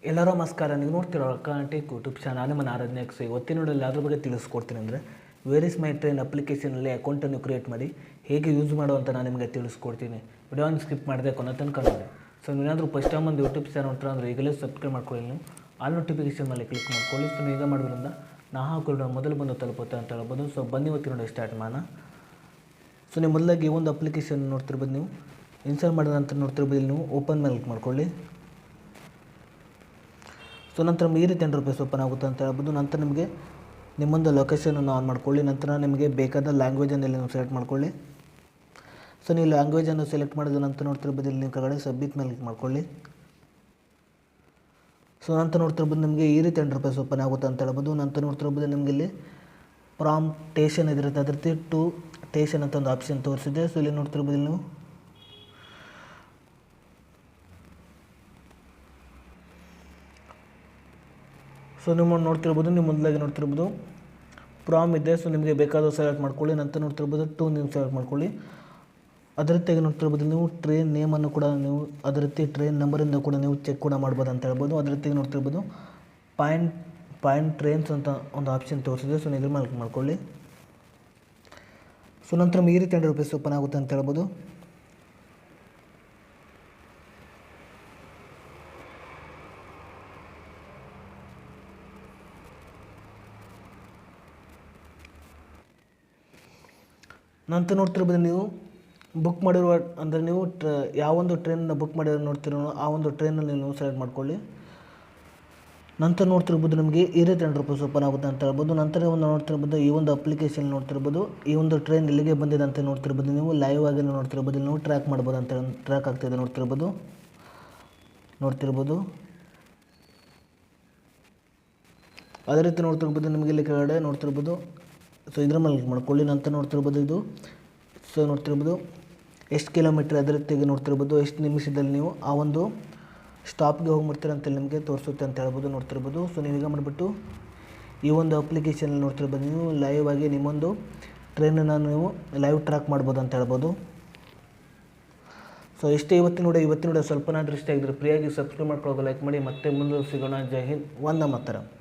ಎಲ್ಲರೂ ನಮಸ್ಕಾರ. ನೀವು ನೋಡ್ತಿರೋ ಕರ್ನಾಟಕ ಯೂಟ್ಯೂಬ್ ಚಾನಲ್ ನಿಮ್ಮ ಆರಾಧನೆಕ್ಸ್. ಇವತ್ತಿನ ನೋಡಲ್ಲಿ ಅದ್ರ ಬಗ್ಗೆ ತಿಳಿಸ್ಕೊಡ್ತೀನಿ. ಅಂದರೆ ವೇರ್ ಇಸ್ ಮೈ ಟ್ರೈನ್ ಅಪ್ಲಿಕೇಶನಲ್ಲಿ ಅಕೌಂಟನ್ನು ಕ್ರಿಯೇಟ್ ಮಾಡಿ ಹೇಗೆ ಯೂಸ್ ಮಾಡುವಂತ ನಾನು ನಿಮಗೆ ತಿಳಿಸ್ಕೊಡ್ತೀನಿ. ವಿಡಿಯೋನ ಸ್ಕಿಪ್ ಮಾಡಿದೆ ಕೊನೆ ತನಕ ನೋಡಿ. ಸೊ ನೀವೇನಾದರೂ ಫಸ್ಟ್ ಟೈಮ್ ಒಂದು ಯೂಟ್ಯೂಬ್ ಚಾನಲ್ ನೋಡ್ತೀರಾ ಅಂದರೆ ಈಗಲೇ ಸಬ್ಸ್ಕ್ರೈಬ್ ಮಾಡ್ಕೊಳ್ಳಿ. ನೀವು ಆಲ್ ನೋಟಿಫಿಕೇಶನ್ ಮೇಲೆ ಕ್ಲಿಕ್ ಮಾಡ್ಕೊಳ್ಳಿ. ಸೊ ಈಗ ಮಾಡೋದ್ರಿಂದ ನಾ ಹಾಕೊಳ್ಳೋ ಮೊದಲು ಬಂದು ತಲುಪುತ್ತೆ ಅಂತ ಹೇಳ್ಬೋದು. ಸೊ ಬನ್ನಿ ಇವತ್ತಿನ ನೋಡಿ ಸ್ಟಾರ್ಟ್ ಮಾಡೋಣ. ಸೊ ನೀವು ಮೊದಲಾಗಿ ಒಂದು ಅಪ್ಲಿಕೇಶನ್ ನೋಡ್ತಿರ್ಬೋದು. ನೀವು ಇನ್ಸ್ಟಾಲ್ ಮಾಡಿದ ನಂತರ ನೋಡ್ತಿರ್ಬೋದು. ಇಲ್ಲಿ ನೀವು ಓಪನ್ ಮೇಲೆ ಕ್ಲಿಕ್ ಮಾಡ್ಕೊಳ್ಳಿ. ಸೊ ನಂತರ ಈ ರೀತಿ ಇಂಟರ್ಫೇಸ್ ಓಪನ್ ಆಗುತ್ತೆ ಅಂತ ಹೇಳ್ಬೋದು. ನಂತರ ನಿಮಗೆ ನಿಮ್ಮೊಂದು ಲೊಕೇಶನನ್ನು ಆನ್ ಮಾಡ್ಕೊಳ್ಳಿ. ನಂತರ ನಿಮಗೆ ಬೇಕಾದ ಲ್ಯಾಂಗ್ವೇಜನ್ನು ಇಲ್ಲಿ ನೀವು ಸೆಲೆಕ್ಟ್ ಮಾಡ್ಕೊಳ್ಳಿ. ಸೊ ನೀವು ಲ್ಯಾಂಗ್ವೇಜನ್ನು ಸೆಲೆಕ್ಟ್ ಮಾಡಿದ ನಂತರ ನೋಡ್ತಿರ್ಬೋದು. ಇಲ್ಲಿ ನೀವು ಕೆಳಗಡೆ ಸಬ್ಮಿಟ್ ಮೇಲೆ ಕ್ಲಿಕ್ ಮಾಡ್ಕೊಳ್ಳಿ. ಸೊ ನಂತರ ನೋಡ್ತಿರ್ಬೋದು ನಿಮಗೆ ಈ ರೀತಿ ಇಂಟರ್ಫೇಸ್ ಓಪನ್ ಆಗುತ್ತೆ ಅಂತ ಹೇಳ್ಬೋದು. ನಂತರ ನೋಡ್ತಿರ್ಬೋದು ನಿಮಗೆ ಇಲ್ಲಿ ಪ್ರಾಂಪ್ಟೇಷನ್ ಇದಿರುತ್ತೆ. ಅದ್ರ ರೀತಿ ಟು ಟೇಷನ್ ಅಂತ ಒಂದು ಆಪ್ಷನ್ ತೋರಿಸಿದೆ. ಸೊ ಇಲ್ಲಿ ನೋಡ್ತಿರ್ಬೋದು ನೀವು ಸೊ ನಿಮ್ಮ ನೋಡ್ತಿರ್ಬೋದು. ನೀವು ಮೊದಲಾಗಿ ನೋಡ್ತಿರ್ಬೋದು ಪ್ರಾಮ್ ಇದೆ. ಸೊ ನಿಮಗೆ ಬೇಕಾದ ಸೆಲೆಕ್ಟ್ ಮಾಡ್ಕೊಳ್ಳಿ. ನಂತರ ನೋಡ್ತಿರ್ಬೋದು ಟು ನೀವು ಸೆಲೆಕ್ಟ್ ಮಾಡ್ಕೊಳ್ಳಿ. ಅದೇ ರೀತಿಯಾಗಿ ನೋಡ್ತಿರ್ಬೋದು ನೀವು ಟ್ರೈನ್ ನೇಮನ್ನು ಕೂಡ ನೀವು ಅದೇ ರೀತಿ ಟ್ರೈನ್ ನಂಬರಿಂದ ಕೂಡ ನೀವು ಚೆಕ್ ಕೂಡ ಮಾಡ್ಬೋದು ಅಂತ ಹೇಳ್ಬೋದು. ಅದೇ ರೀತಿ ನೋಡ್ತಿರ್ಬೋದು ಪಾಯಿಂಟ್ ಟ್ರೈನ್ಸ್ ಅಂತ ಒಂದು ಆಪ್ಷನ್ ತೋರಿಸಿದೆ. ಸೊ ಇದ್ರ ಮೇಲೆ ಮಾಡ್ಕೊಳ್ಳಿ. ಸೊ ನಂತರ ಈ ರೀತಿ ಇಂಟರ್ಫೇಸ್ ಓಪನ್ ಆಗುತ್ತೆ ಅಂತ ಹೇಳ್ಬೋದು. ನಂತರ ನೋಡ್ತಿರ್ಬೋದು ನೀವು ಬುಕ್ ಮಾಡಿರುವ ಅಂದರೆ ನೀವು ಯಾವೊಂದು ಟ್ರೈನನ್ನು ಬುಕ್ ಮಾಡಿರೋ ನೋಡ್ತಿರೋ ಆ ಒಂದು ಟ್ರೈನನ್ನು ನೀವು ಸೆಲೆಕ್ಟ್ ಮಾಡ್ಕೊಳ್ಳಿ. ನಂತರ ನೋಡ್ತಿರ್ಬೋದು ನಿಮಗೆ ಈ ರೀತಿ ಇಂಟರ್ಫೇಸ್ ಓಪನ್ ಆಗುತ್ತೆ ಅಂತ ಹೇಳ್ಬೋದು. ನಂತರ ಒಂದು ನೋಡ್ತಿರ್ಬೋದು ಈ ಒಂದು ಅಪ್ಲಿಕೇಶನ್ ನೋಡ್ತಿರ್ಬೋದು ಈ ಒಂದು ಟ್ರೈನ್ ಎಲ್ಲಿಗೆ ಬಂದಿದೆ ಅಂತ ನೋಡ್ತಿರ್ಬೋದು. ನೀವು ಲೈವ್ ಆಗಿ ನೋಡ್ತಿರ್ಬೋದು. ನೀವು ಟ್ರ್ಯಾಕ್ ಮಾಡ್ಬೋದು ಅಂತ ಟ್ರ್ಯಾಕ್ ಆಗ್ತಾಯಿದೆ ನೋಡ್ತಿರ್ಬೋದು. ಅದೇ ರೀತಿ ನೋಡ್ತಿರ್ಬೋದು ನಿಮಗೆ ಇಲ್ಲಿ ಕೆಳಗಡೆ ನೋಡ್ತಿರ್ಬೋದು. ಸೊ ಇದ್ರ ಮೇಲೆ ಮಾಡ್ಕೊಳ್ಳಿ. ನಂತರ ನೋಡ್ತಿರ್ಬೋದು ಇದು ಸೊ ನೋಡ್ತಿರ್ಬೋದು ಎಷ್ಟು ಕಿಲೋಮೀಟ್ರ್ ಅದೇ ರೀತಿಯಾಗಿ ನೋಡ್ತಿರ್ಬೋದು ಎಷ್ಟು ನಿಮಿಷದಲ್ಲಿ ನೀವು ಆ ಒಂದು ಸ್ಟಾಪ್ಗೆ ಹೋಗ್ಬಿಡ್ತೀರ ಅಂತೇಳಿ ನಿಮಗೆ ತೋರಿಸುತ್ತೆ ಅಂತ ಹೇಳ್ಬೋದು ನೋಡ್ತಿರ್ಬೋದು. ಸೊ ನೀವೀಗ ಮಾಡಿಬಿಟ್ಟು ಈ ಒಂದು ಅಪ್ಲಿಕೇಶನಲ್ಲಿ ನೋಡ್ತಿರ್ಬೋದು ನೀವು ಲೈವ್ ಆಗಿ ನಿಮ್ಮೊಂದು ಟ್ರೈನನ್ನು ನೀವು ಲೈವ್ ಟ್ರ್ಯಾಕ್ ಮಾಡ್ಬೋದು ಅಂತ ಹೇಳ್ಬೋದು. ಸೊ ಇಷ್ಟೇ ಇವತ್ತಿನ ವಿಡಿಯೋ ಸ್ವಲ್ಪ ನಾದರೂ ಇಷ್ಟ ಆಗಿದ್ರೆ ಫ್ರೀಯಾಗಿ ಸಬ್ಸ್ಕ್ರೈಬ್ ಮಾಡ್ಕೊಳ್ಳೋದು ಲೈಕ್ ಮಾಡಿ. ಮತ್ತೆ ಮುಂದೆ ಸಿಗೋಣ. ಜೈ ಹಿಂದ್, ವಂದೇ ಮಾತರಂ.